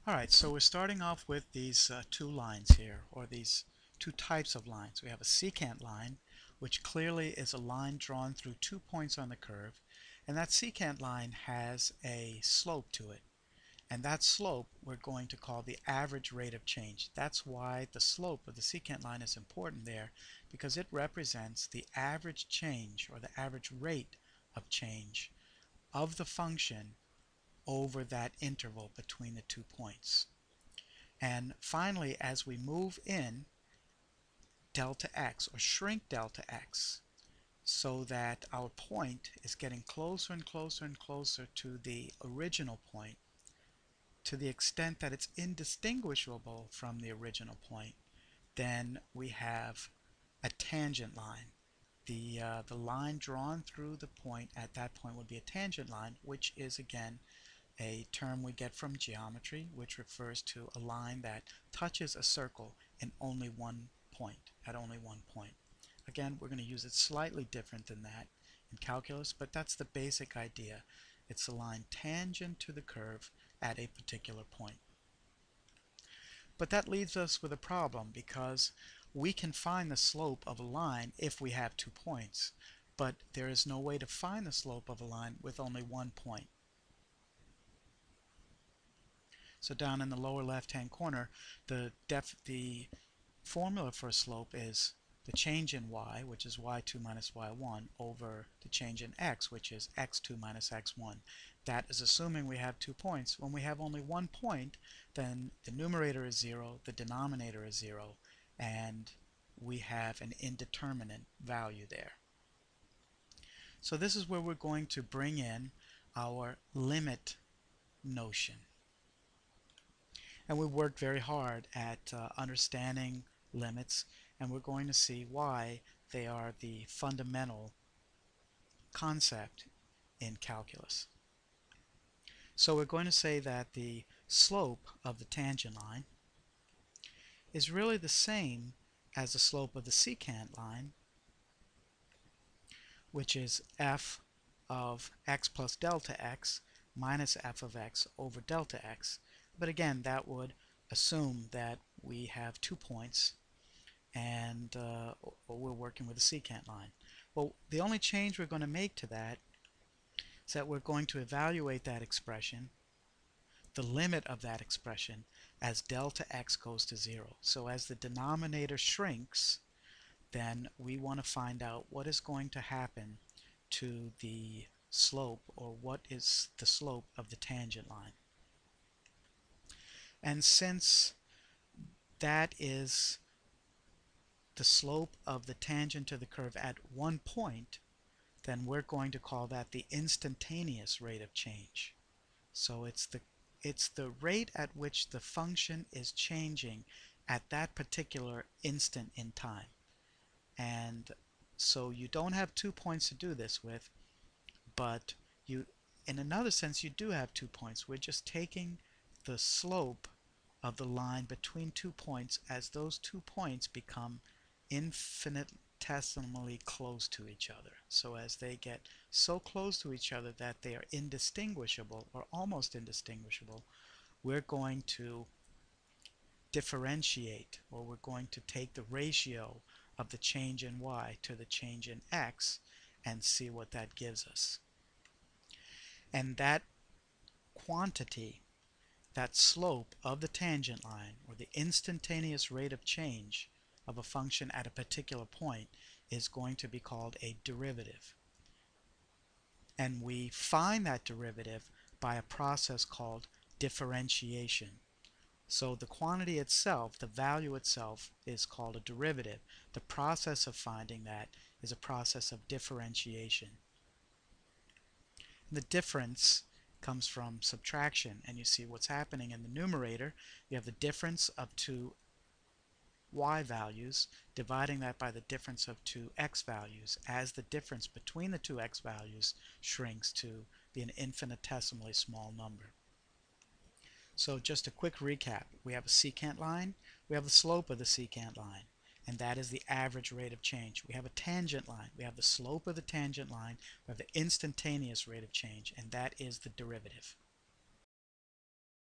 Alright, so we're starting off with these two lines here, or these two types of lines. We have a secant line, which clearly is a line drawn through 2 points on the curve, and that secant line has a slope to it. And that slope we're going to call the average rate of change. That's why the slope of the secant line is important there, because it represents the average change, or the average rate of change of the function over that interval between the 2 points. And finally, as we move in delta x, or shrink delta x, so that our point is getting closer and closer and closer to the original point, to the extent that it's indistinguishable from the original point, then we have a tangent line. The line drawn through the point at that point would be a tangent line, which is again a term we get from geometry, which refers to a line that touches a circle in only one point, at only one point. Again, we're going to use it slightly different than that in calculus, but that's the basic idea. It's a line tangent to the curve at a particular point. But that leaves us with a problem, because we can find the slope of a line if we have 2 points, but there is no way to find the slope of a line with only one point. So down in the lower left-hand corner, the formula for a slope is the change in y, which is y2 minus y1, over the change in x, which is x2 minus x1. That is assuming we have 2 points. When we have only one point, then the numerator is 0, the denominator is 0, and we have an indeterminate value there. So this is where we're going to bring in our limit notion. And we worked very hard at understanding limits, and we're going to see why they are the fundamental concept in calculus. So we're going to say that the slope of the tangent line is really the same as the slope of the secant line, which is f of x plus delta x minus f of x over delta x. But again, that would assume that we have 2 points and we're working with a secant line. Well, the only change we're going to make to that is that we're going to evaluate that expression, the limit of that expression, as delta x goes to 0. So as the denominator shrinks, then we want to find out what is going to happen to the slope, or what is the slope of the tangent line. And since that is the slope of the tangent to the curve at one point, then we're going to call that the instantaneous rate of change. So it's the rate at which the function is changing at that particular instant in time. And so you don't have 2 points to do this with, but in another sense you do have 2 points. We're just taking the slope of the line between 2 points as those 2 points become infinitesimally close to each other. So as they get so close to each other that they are indistinguishable, or almost indistinguishable, we're going to differentiate, or we're going to take the ratio of the change in y to the change in x and see what that gives us. And that quantity, that slope of the tangent line, or the instantaneous rate of change of a function at a particular point, is going to be called a derivative. And we find that derivative by a process called differentiation. So the quantity itself, the value itself, is called a derivative. The process of finding that is a process of differentiation. The difference comes from subtraction, and you see what's happening in the numerator. You have the difference of 2 y values, dividing that by the difference of 2 x values, as the difference between the 2 x values shrinks to be an infinitesimally small number. So just a quick recap. We have a secant line, we have the slope of the secant line, and that is the average rate of change. We have a tangent line, we have the slope of the tangent line, we have the instantaneous rate of change, and that is the derivative.